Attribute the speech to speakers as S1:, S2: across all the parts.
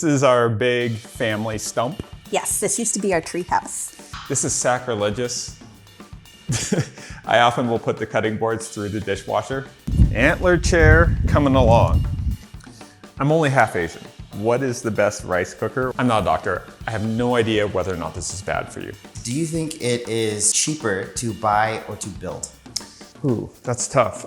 S1: This is our big family stump.
S2: Yes, this used to be our tree house.
S1: This is sacrilegious. I often will put the cutting boards through the dishwasher. Antler chair coming along. I'm only half Asian. What is the best rice cooker? I'm not a doctor. I have no idea whether or not this is bad for you.
S3: Do you think it is cheaper to buy or to build?
S1: Ooh, that's tough.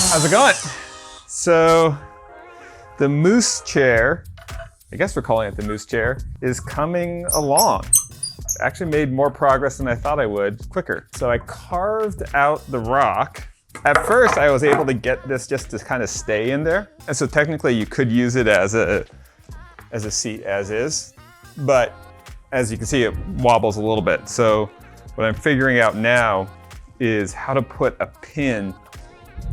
S1: How's it going? So the MOOSE chair, I guess we're calling it the MOOSE chair, is coming along. Actually made more progress than I thought I would, quicker. So I carved out the rock. At first I was able to get this just to kind of stay in there. And so technically you could use it as a seat as is, but as you can see, it wobbles a little bit. So what I'm figuring out now is how to put a pin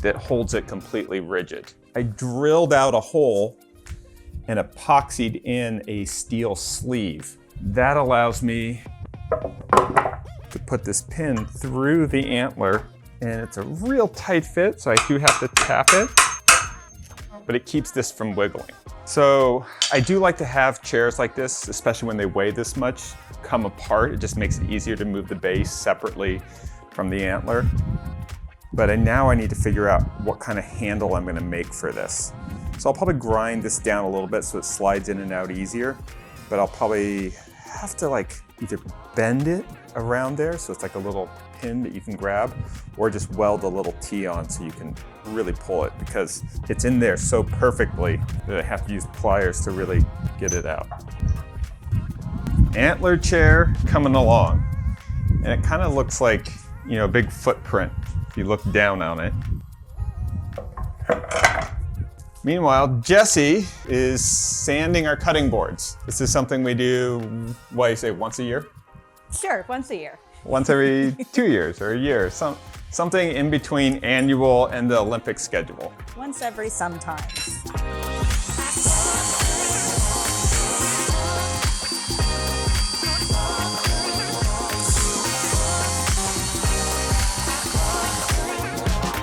S1: that holds it completely rigid. I drilled out a hole and epoxied in a steel sleeve. That allows me to put this pin through the antler, and it's a real tight fit, so I do have to tap it, but it keeps this from wiggling. So I do like to have chairs like this, especially when they weigh this much, come apart. It just makes it easier to move the base separately from the antler. But now I need to figure out what kind of handle I'm gonna make for this. So I'll probably grind this down a little bit so it slides in and out easier, but I'll probably have to either bend it around there so it's like a little pin that you can grab, or just weld a little T on so you can really pull it, because it's in there so perfectly that I have to use pliers to really get it out. Antler chair coming along. And it kind of looks like, a big footprint if you look down on it. Meanwhile, Jesse is sanding our cutting boards. This is something we do, what do you say, once a year?
S2: Sure, once a year.
S1: Once every 2 years or a year, something in between annual and the Olympic schedule.
S2: Once every sometimes.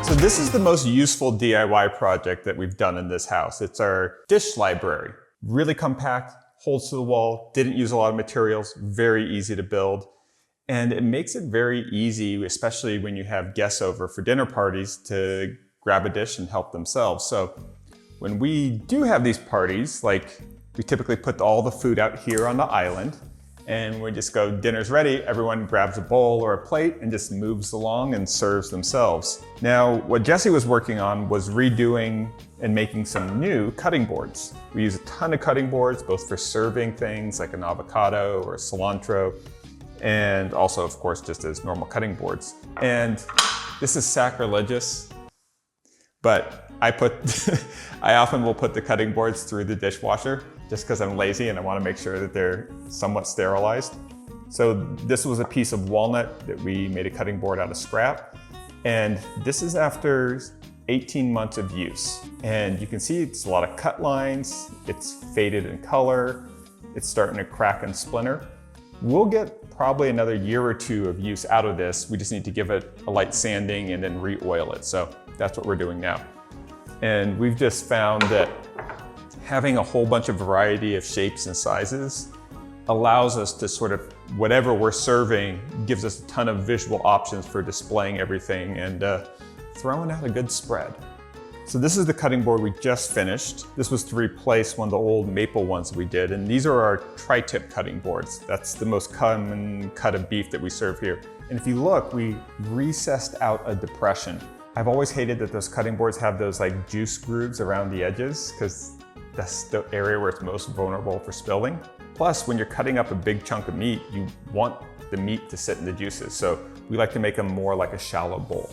S1: So this is the most useful DIY project that we've done in this house. It's our dish library. Really compact, holds to the wall, didn't use a lot of materials, very easy to build. And it makes it very easy, especially when you have guests over for dinner parties, to grab a dish and help themselves. So when we do have these parties, we typically put all the food out here on the island, and we just go, dinner's ready, everyone grabs a bowl or a plate and just moves along and serves themselves. Now, what Jesse was working on was redoing and making some new cutting boards. We use a ton of cutting boards, both for serving things like an avocado or cilantro, and also, of course, just as normal cutting boards. And this is sacrilegious, but I often will put the cutting boards through the dishwasher just because I'm lazy and I want to make sure that they're somewhat sterilized. So this was a piece of walnut that we made a cutting board out of scrap. And this is after 18 months of use. And you can see it's a lot of cut lines, it's faded in color, it's starting to crack and splinter. We'll get probably another year or two of use out of this. We just need to give it a light sanding and then re-oil it. So that's what we're doing now. And we've just found that having a whole bunch of variety of shapes and sizes allows us to sort of, whatever we're serving, gives us a ton of visual options for displaying everything and throwing out a good spread. So this is the cutting board we just finished. This was to replace one of the old maple ones that we did, and these are our tri-tip cutting boards. That's the most common cut of beef that we serve here. And if you look, we recessed out a depression. I've always hated that those cutting boards have those juice grooves around the edges, because that's the area where it's most vulnerable for spilling. Plus, when you're cutting up a big chunk of meat, you want the meat to sit in the juices. So we like to make them more like a shallow bowl.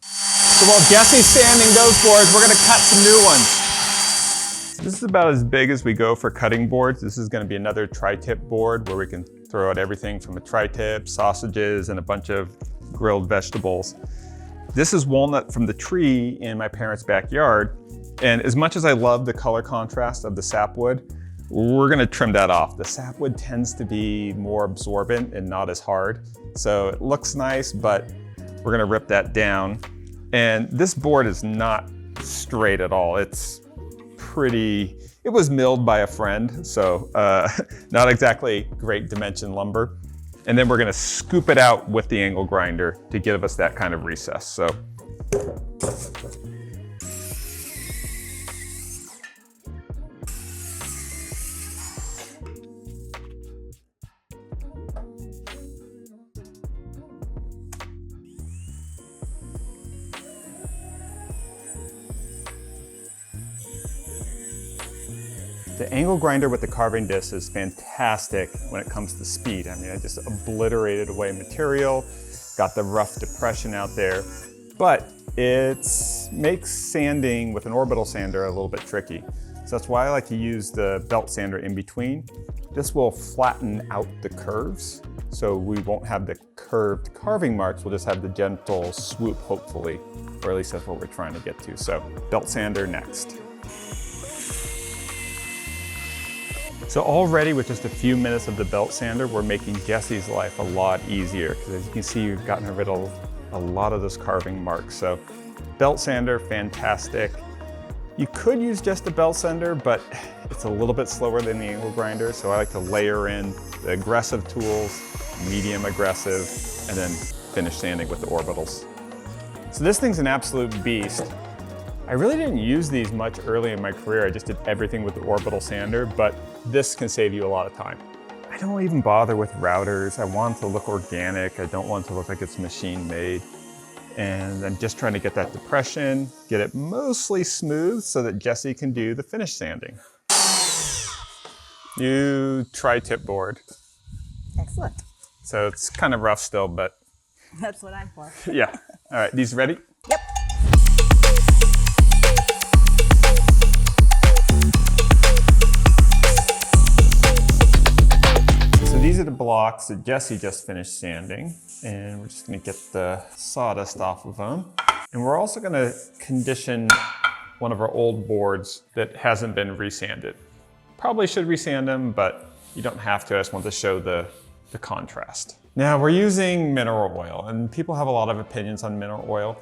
S1: So while Jesse's sanding those boards, we're gonna cut some new ones. This is about as big as we go for cutting boards. This is gonna be another tri-tip board where we can throw out everything from a tri-tip, sausages, and a bunch of grilled vegetables. This is walnut from the tree in my parents' backyard. And as much as I love the color contrast of the sapwood, we're gonna trim that off. The sapwood tends to be more absorbent and not as hard. So it looks nice, but we're gonna rip that down. And this board is not straight at all. It's pretty, it was milled by a friend, so not exactly great dimension lumber. And then we're gonna scoop it out with the angle grinder to give us that kind of recess. So. The angle grinder with the carving disc is fantastic when it comes to speed. I mean, I just obliterated away material, got the rough depression out there, but it makes sanding with an orbital sander a little bit tricky. So that's why I like to use the belt sander in between. This will flatten out the curves, so we won't have the curved carving marks, we'll just have the gentle swoop, hopefully, or at least that's what we're trying to get to. So belt sander next. So already with just a few minutes of the belt sander, we're making Jesse's life a lot easier, because as you can see, we've gotten rid of a lot of those carving marks. So belt sander, fantastic. You could use just a belt sander, but it's a little bit slower than the angle grinder, so I like to layer in the aggressive tools, medium aggressive, and then finish sanding with the orbitals. So this thing's an absolute beast. I really didn't use these much early in my career. I just did everything with the orbital sander, but this can save you a lot of time. I don't even bother with routers. I want it to look organic. I don't want it to look like it's machine made. And I'm just trying to get that depression, get it mostly smooth so that Jesse can do the finish sanding. New tri-tip board.
S2: Excellent.
S1: So it's kind of rough still, but
S2: That's what I'm for.
S1: yeah. All right, these ready?
S2: Yep.
S1: These are the blocks that Jesse just finished sanding, and we're just gonna get the sawdust off of them. And we're also gonna condition one of our old boards that hasn't been resanded. Probably should resand them, but you don't have to. I just want to show the contrast. Now we're using mineral oil, and people have a lot of opinions on mineral oil.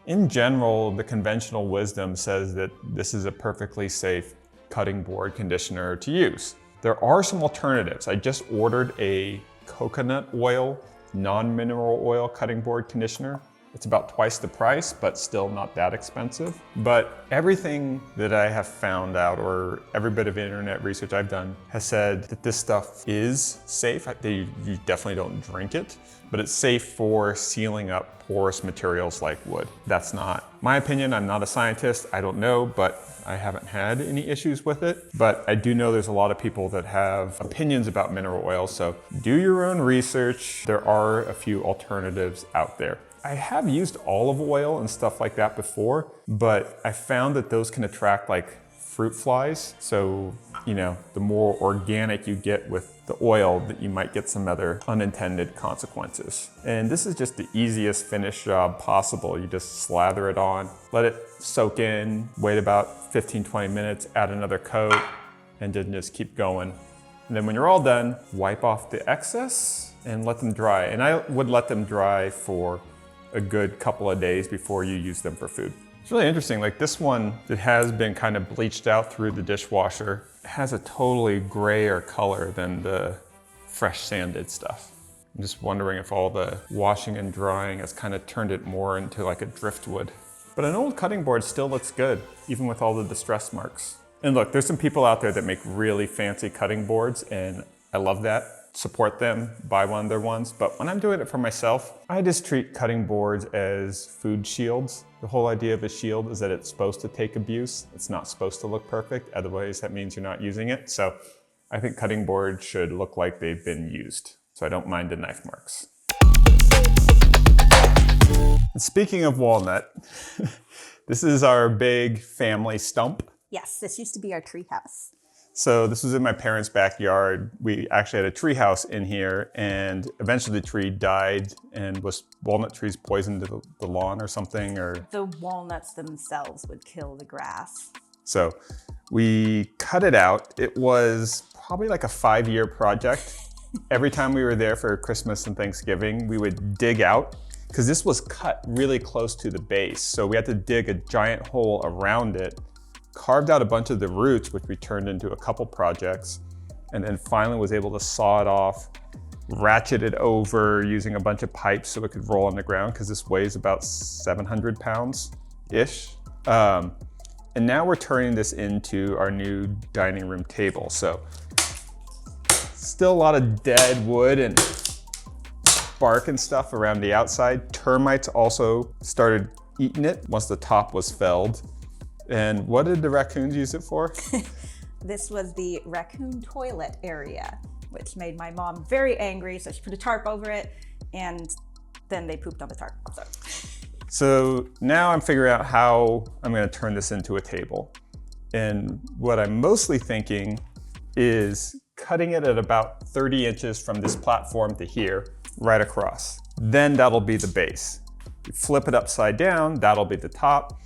S1: In general, the conventional wisdom says that this is a perfectly safe cutting board conditioner to use. There are some alternatives. I just ordered a coconut oil, non-mineral oil cutting board conditioner. It's about twice the price, but still not that expensive. But everything that I have found out, or every bit of internet research I've done, has said that this stuff is safe. You definitely don't drink it, but it's safe for sealing up porous materials like wood. That's not my opinion. I'm not a scientist. I don't know, but I haven't had any issues with it. But I do know there's a lot of people that have opinions about mineral oil, so do your own research. There are a few alternatives out there. I have used olive oil and stuff like that before, but I found that those can attract like fruit flies. So, you know, the more organic you get with the oil, that you might get some other unintended consequences. And this is just the easiest finish job possible. You just slather it on, let it soak in, wait about 15-20 minutes, add another coat, and then just keep going. And then when you're all done, wipe off the excess and let them dry. And I would let them dry for a good couple of days before you use them for food. It's really interesting, like this one that has been kind of bleached out through the dishwasher has a totally grayer color than the fresh sanded stuff. I'm just wondering if all the washing and drying has kind of turned it more into like a driftwood. But an old cutting board still looks good, even with all the distress marks. And look, there's some people out there that make really fancy cutting boards, and I love that. Support them, buy one of their ones. But when I'm doing it for myself, I just treat cutting boards as food shields. The whole idea of a shield is that it's supposed to take abuse. It's not supposed to look perfect. Otherwise, that means you're not using it. So I think cutting boards should look like they've been used. So I don't mind the knife marks. And speaking of walnut, this is our big family stump.
S2: Yes, this used to be our tree house.
S1: So this was in my parents' backyard. We actually had a tree house in here, and eventually the tree died. And was walnut trees poisoned the lawn or something? Or
S2: The walnuts themselves would kill the grass.
S1: so We cut it out. It was probably like a 5-year project. Every time we were there for Christmas and Thanksgiving, we would dig out, because this was cut really close to the base. So we had to dig a giant hole around it, carved out a bunch of the roots, which we turned into a couple projects, and then finally was able to saw it off, ratchet it over using a bunch of pipes so it could roll on the ground, because this weighs about 700 pounds-ish. And now we're turning this into our new dining room table. So still a lot of dead wood and bark and stuff around the outside. Termites also started eating it once the top was felled. And what did the raccoons use it for?
S2: This was the raccoon toilet area, which made my mom very angry. So she put a tarp over it, and then they pooped on the tarp.
S1: So now I'm figuring out how I'm going to turn this into a table. And what I'm mostly thinking is cutting it at about 30 inches from this platform to here, right across. Then that'll be the base. We flip it upside down, that'll be the top.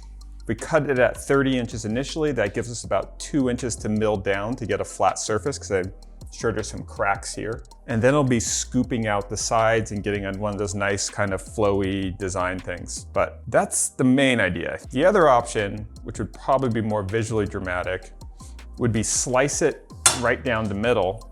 S1: We cut it at 30 inches initially. That gives us about 2 inches to mill down to get a flat surface, because I'm sure there's some cracks here. And then it'll be scooping out the sides and getting on one of those nice kind of flowy design things. But that's the main idea. The other option, which would probably be more visually dramatic, would be slice it right down the middle,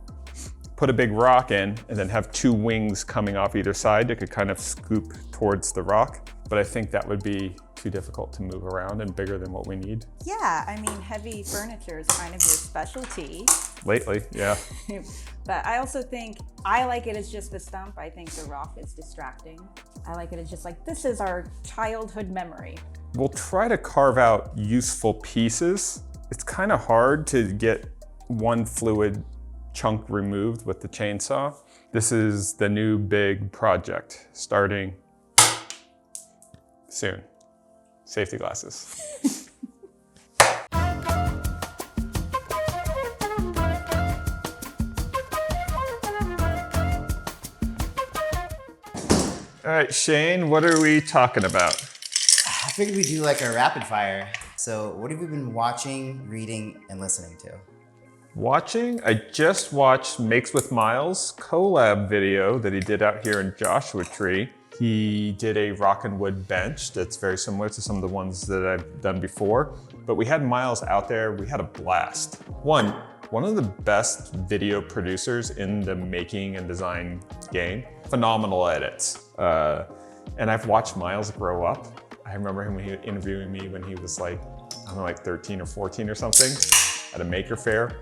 S1: put a big rock in, and then have 2 wings coming off either side that could kind of scoop towards the rock. But I think that would be too difficult to move around and bigger than what we need.
S2: Yeah, I mean, heavy furniture is kind of your specialty.
S1: Lately, yeah.
S2: But I also think, I like it as just the stump. I think the rock is distracting. I like it as just like, this is our childhood memory.
S1: We'll try to carve out useful pieces. It's kind of hard to get one fluid chunk removed with the chainsaw. This is the new big project starting soon. Safety glasses. All right, Shane, what are we talking about?
S3: I figured we'd do like a rapid fire. So what have you been watching, reading, and listening to?
S1: Watching? I just watched Makes with Miles collab video that he did out here in Joshua Tree. He did a rock and wood bench that's very similar to some of the ones that I've done before. But we had Miles out there, we had a blast. One of the best video producers in the making and design game. Phenomenal edits. And I've watched Miles grow up. I remember him interviewing me when he was like, I don't know, like 13 or 14 or something at a maker fair.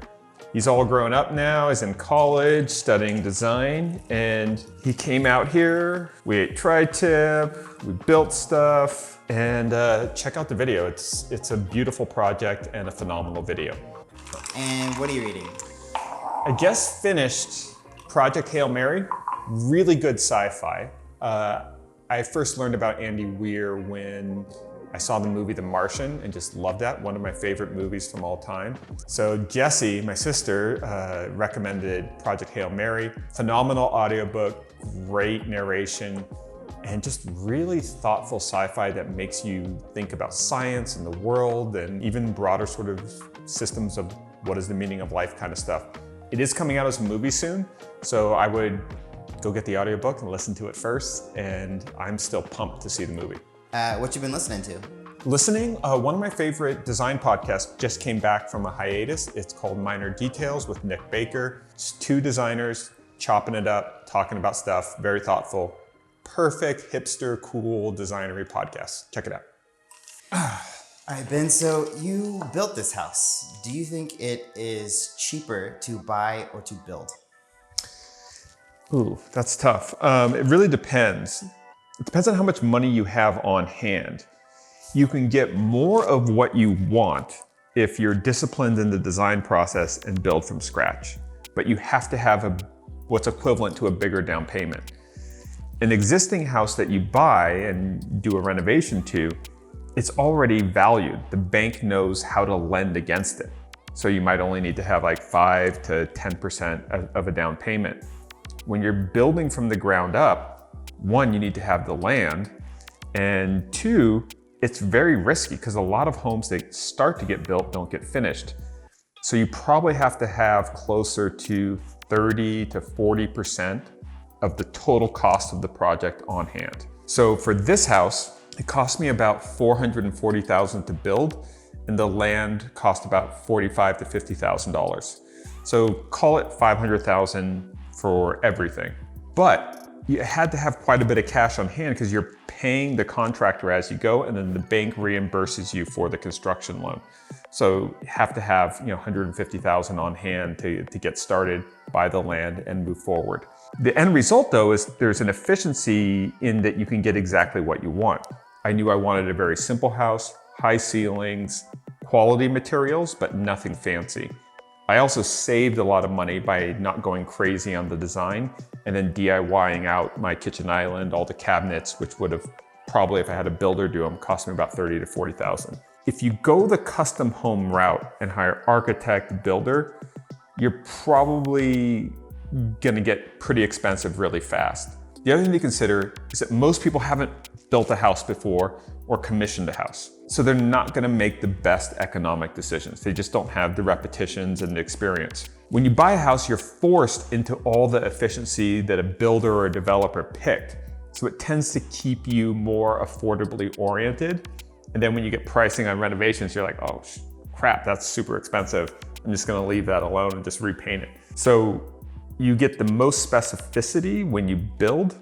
S1: He's all grown up now, he's in college studying design, and he came out here, we ate tri-tip, we built stuff, and check out the video. It's a beautiful project and a phenomenal video.
S3: And what are you reading?
S1: I just finished Project Hail Mary, really good sci-fi. I first learned about Andy Weir when I saw the movie The Martian and just loved that, one of my favorite movies from all time. So Jessie, my sister, recommended Project Hail Mary. Phenomenal audiobook, great narration, and just really thoughtful sci-fi that makes you think about science and the world and even broader sort of systems of what is the meaning of life kind of stuff. It is coming out as a movie soon, so I would go get the audiobook and listen to it first, and I'm still pumped to see the movie.
S3: What you been listening to?
S1: Listening, one of my favorite design podcasts just came back from a hiatus. It's called Minor Details with Nick Baker. It's 2 designers chopping it up, talking about stuff, very thoughtful. Perfect, hipster, cool, designery podcast. Check it out.
S3: All right, Ben, so you built this house. Do you think it is cheaper to buy or to build?
S1: Ooh, that's tough. It really depends. It depends on how much money you have on hand. You can get more of what you want if you're disciplined in the design process and build from scratch. But you have to have what's equivalent to a bigger down payment. An existing house that you buy and do a renovation to, it's already valued. The bank knows how to lend against it. So you might only need to have like 5 to 10% of a down payment. When you're building from the ground up, 1, you need to have the land, and 2, it's very risky because a lot of homes that start to get built don't get finished. So you probably have to have closer to 30 to 40% of the total cost of the project on hand. So for this house, it cost me about $440,000 to build, and the land cost about $45,000 to $50,000. So call it $500,000 for everything. But you had to have quite a bit of cash on hand because you're paying the contractor as you go, and then the bank reimburses you for the construction loan. So you have to have $150,000 on hand to get started, buy the land, and move forward. The end result, though, is there's an efficiency in that you can get exactly what you want. I knew I wanted a very simple house, high ceilings, quality materials, but nothing fancy. I also saved a lot of money by not going crazy on the design and then DIYing out my kitchen island, all the cabinets, which would have probably, if I had a builder do them, cost me about $30,000 to $40,000. If you go the custom home route and hire architect, builder, you're probably gonna get pretty expensive really fast. The other thing to consider is that most people haven't built a house before or commissioned a house. So they're not gonna make the best economic decisions. They just don't have the repetitions and the experience. When you buy a house, you're forced into all the efficiency that a builder or a developer picked. So it tends to keep you more affordably oriented. And then when you get pricing on renovations, you're like, oh crap, that's super expensive. I'm just gonna leave that alone and just repaint it. So you get the most specificity when you build,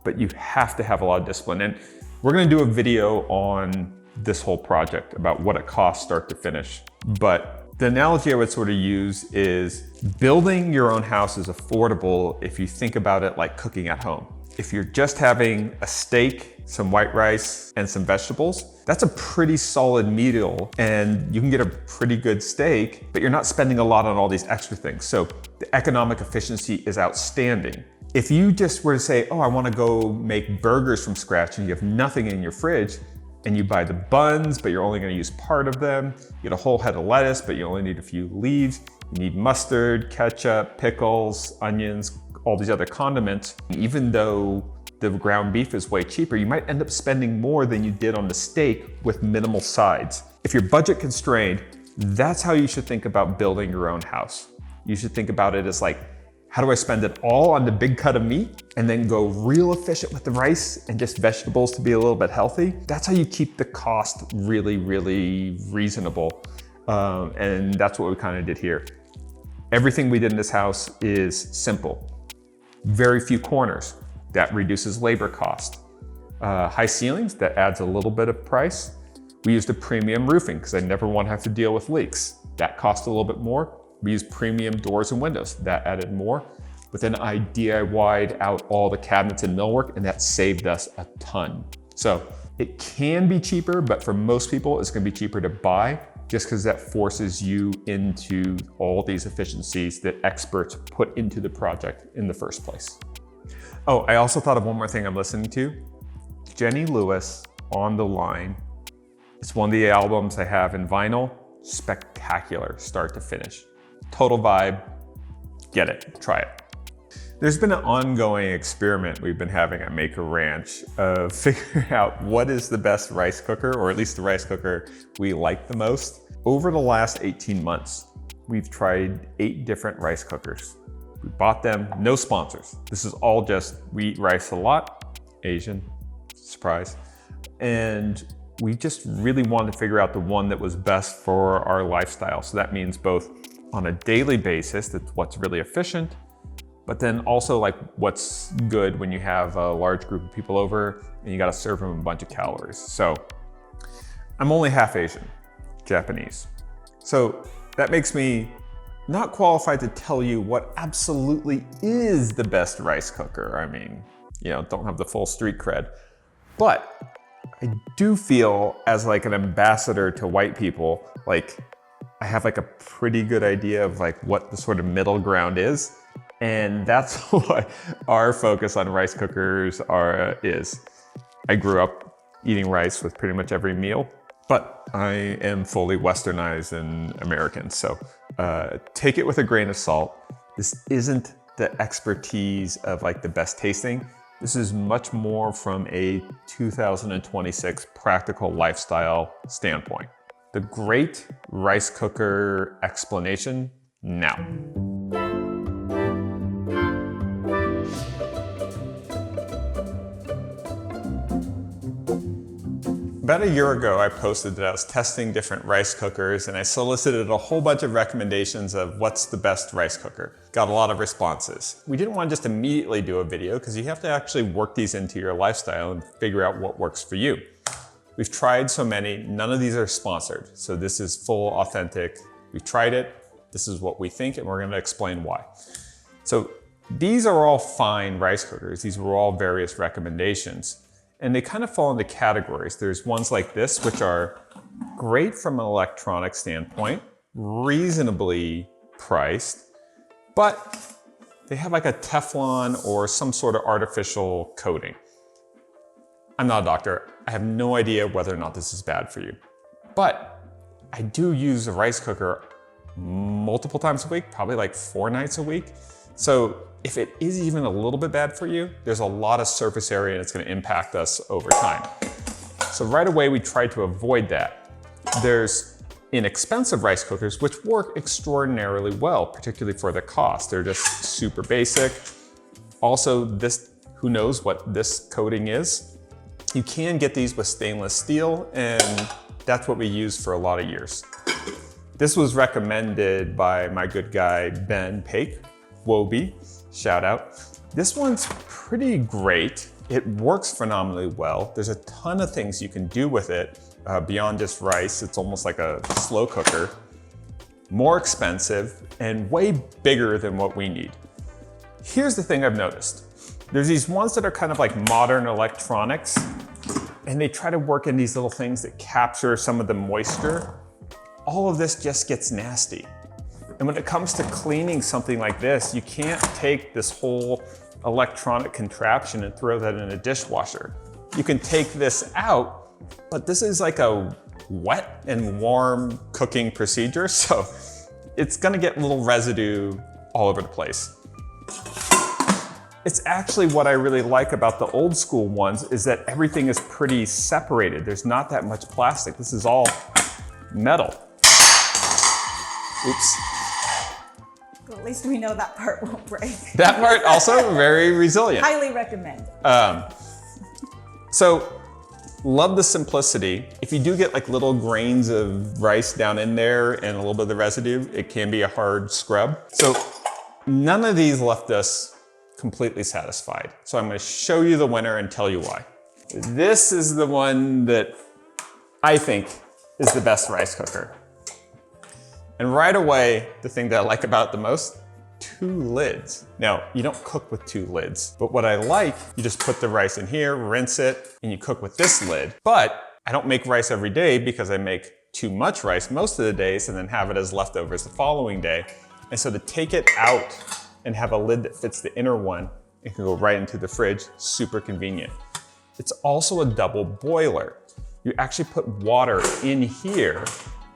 S1: but you have to have a lot of discipline. And we're gonna do a video on this whole project about what it costs start to finish. But the analogy I would sort of use is building your own house is affordable if you think about it like cooking at home. If you're just having a steak, some white rice, and some vegetables, that's a pretty solid meal, and you can get a pretty good steak, but you're not spending a lot on all these extra things. So the economic efficiency is outstanding. If you just were to say, oh, I wanna go make burgers from scratch and you have nothing in your fridge, and you buy the buns, but you're only gonna use part of them, you get a whole head of lettuce, but you only need a few leaves, you need mustard, ketchup, pickles, onions, all these other condiments. Even though the ground beef is way cheaper, you might end up spending more than you did on the steak with minimal sides. If you're budget constrained, that's how you should think about building your own house. You should think about it as like, how do I spend it all on the big cut of meat and then go real efficient with the rice and just vegetables to be a little bit healthy? That's how you keep the cost really, really reasonable. And that's what we kind of did here. Everything we did in this house is simple. Very few corners. That reduces labor cost. High ceilings, that adds a little bit of price. We used a premium roofing because I never want to have to deal with leaks. That cost a little bit more. We used premium doors and windows. That added more. But then I DIY'd out all the cabinets and millwork, and that saved us a ton. So it can be cheaper, but for most people, it's going to be cheaper to buy just because that forces you into all these efficiencies that experts put into the project in the first place. Oh, I also thought of one more thing I'm listening to. Jenny Lewis, On the Line. It's one of the albums I have in vinyl. Spectacular, start to finish. Total vibe, get it, try it. There's been an ongoing experiment we've been having at Maker Ranch of figuring out what is the best rice cooker, or at least the rice cooker we like the most. Over the last 18 months, we've tried 8 different rice cookers. We bought them, no sponsors. This is all just, we eat rice a lot, Asian, surprise. And we just really wanted to figure out the one that was best for our lifestyle. So that means both on a daily basis, that's what's really efficient, but then also like what's good when you have a large group of people over and you gotta serve them a bunch of calories. So I'm only half Asian, Japanese. So that makes me not qualified to tell you what absolutely is the best rice cooker. I mean, don't have the full street cred, but I do feel as like an ambassador to white people, like I have like a pretty good idea of like what the sort of middle ground is. And that's what our focus on rice cookers is. I grew up eating rice with pretty much every meal, but I am fully Westernized and American. So take it with a grain of salt. This isn't the expertise of like the best tasting. This is much more from a 2026 practical lifestyle standpoint. The great rice cooker explanation now. About a year ago, I posted that I was testing different rice cookers and I solicited a whole bunch of recommendations of what's the best rice cooker. Got a lot of responses. We didn't want to just immediately do a video because you have to actually work these into your lifestyle and figure out what works for you. We've tried so many, none of these are sponsored. So this is full authentic. We've tried it, this is what we think, and we're gonna explain why. So these are all fine rice cookers. These were all various recommendations. And they kind of fall into categories. There's ones like this, which are great from an electronic standpoint, reasonably priced, but they have like a Teflon or some sort of artificial coating. I'm not a doctor. I have no idea whether or not this is bad for you. But I do use a rice cooker multiple times a week, probably like 4 nights a week. So if it is even a little bit bad for you, there's a lot of surface area and it's going to impact us over time. So right away, we try to avoid that. There's inexpensive rice cookers, which work extraordinarily well, particularly for the cost. They're just super basic. Also, this, who knows what this coating is. You can get these with stainless steel, and that's what we used for a lot of years. This was recommended by my good guy, Ben Pake, Wobie, shout out. This one's pretty great. It works phenomenally well. There's a ton of things you can do with it beyond just rice. It's almost like a slow cooker. More expensive and way bigger than what we need. Here's the thing I've noticed. There's these ones that are kind of like modern electronics, and they try to work in these little things that capture some of the moisture. All of this just gets nasty. And when it comes to cleaning something like this, you can't take this whole electronic contraption and throw that in a dishwasher. You can take this out, but this is like a wet and warm cooking procedure, so it's gonna get a little residue all over the place. It's actually what I really like about the old school ones is that everything is pretty separated. There's not that much plastic. This is all metal. Oops.
S2: Well, at least we know that part won't break.
S1: That part also very resilient.
S2: Highly recommend.
S1: So love the simplicity. If you do get like little grains of rice down in there and a little bit of the residue, it can be a hard scrub. So none of these left us completely satisfied. So I'm going to show you the winner and tell you why. This is the one that I think is the best rice cooker. And right away, the thing that I like about it the most, 2 lids. Now, you don't cook with 2 lids, but what I like, you just put the rice in here, rinse it, and you cook with this lid. But I don't make rice every day because I make too much rice most of the days and then have it as leftovers the following day. And so to take it out and have a lid that fits the inner one, it can go right into the fridge, super convenient. It's also a double boiler. You actually put water in here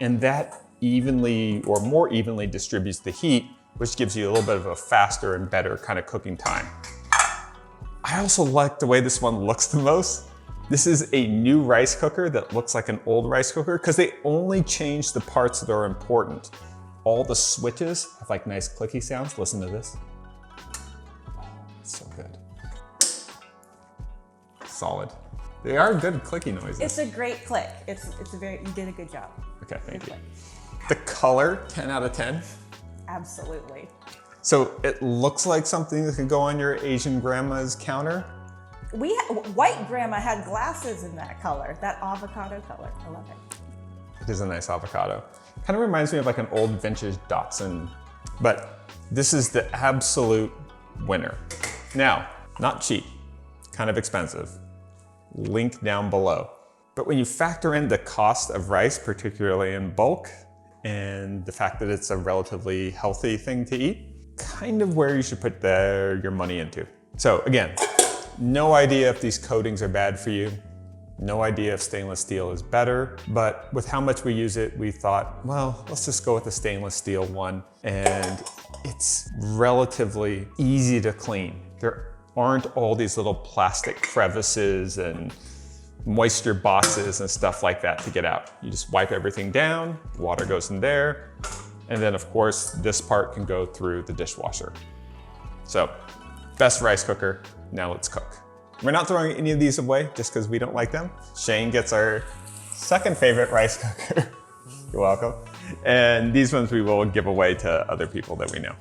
S1: and that evenly or more evenly distributes the heat, which gives you a little bit of a faster and better kind of cooking time. I also like the way this one looks the most. This is a new rice cooker that looks like an old rice cooker because they only change the parts that are important. All the switches have like nice clicky sounds. Listen to this. Oh, it's so good. Solid. They are good clicky noises.
S2: It's a great click. You did a good job.
S1: Okay, thank you. The color, 10 out of 10.
S2: Absolutely.
S1: So it looks like something that could go on your Asian grandma's counter.
S2: White grandma had glasses in that color, that avocado color. I love it.
S1: It is a nice avocado. Kind of reminds me of like an old vintage Datsun, but this is the absolute winner. Now, not cheap, kind of expensive. Link down below. But when you factor in the cost of rice, particularly in bulk, and the fact that it's a relatively healthy thing to eat, kind of where you should put your money into. So again, no idea if these coatings are bad for you. No idea if stainless steel is better, but with how much we use it, we thought, well, let's just go with the stainless steel one. And it's relatively easy to clean. There aren't all these little plastic crevices and moisture boxes and stuff like that to get out. You just wipe everything down, water goes in there, and then of course this part can go through the dishwasher. So, best rice cooker, now let's cook. We're not throwing any of these away just because we don't like them. Shane gets our second favorite rice cooker. You're welcome. And these ones we will give away to other people that we know.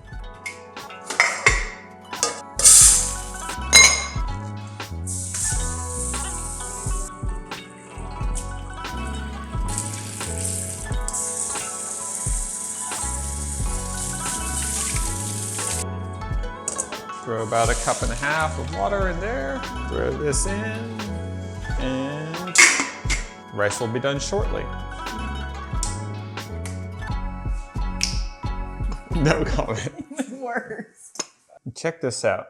S1: Throw about 1.5 cups of water in there. Throw this in, and rice will be done shortly. No comment.
S2: Worst.
S1: Check this out.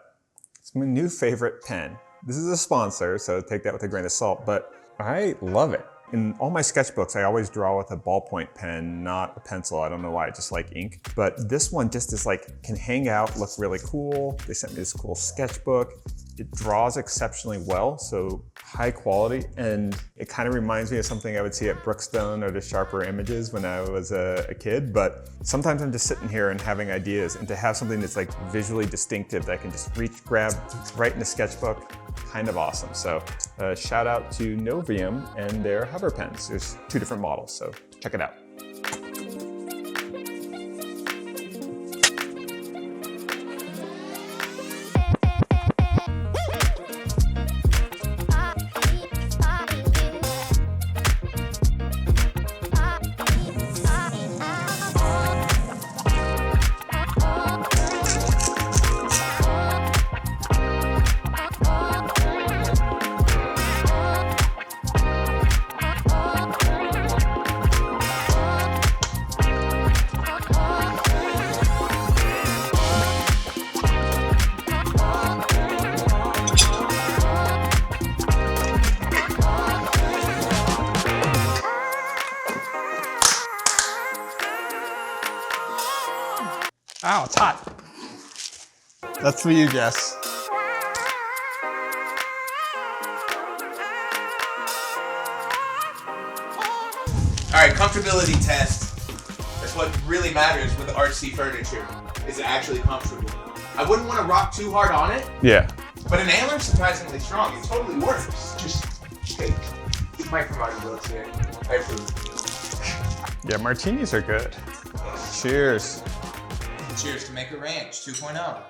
S1: It's my new favorite pen. This is a sponsor, so take that with a grain of salt, but I love it. In all my sketchbooks, I always draw with a ballpoint pen, not a pencil. I don't know why, I just like ink. But this one just is like, can hang out, look really cool. They sent me this cool sketchbook. It draws exceptionally well, so high quality, and it kind of reminds me of something I would see at Brookstone or the Sharper Images when I was a kid, but sometimes I'm just sitting here and having ideas, and to have something that's like visually distinctive that I can just reach, grab, right in the sketchbook, kind of awesome. So shout out to Novium and their hover pens. There's 2 different models, so check it out. Ow, it's hot. That's for you, Jess.
S4: All right, comfortability test. That's what really matters with RC furniture. Is it actually comfortable? I wouldn't want to rock too hard on it.
S1: Yeah.
S4: But an antler's surprisingly strong. It totally works. Just take microphone builds here. I approve.
S1: Yeah, martinis are good. Cheers.
S4: Cheers to Make a Ranch 2.0.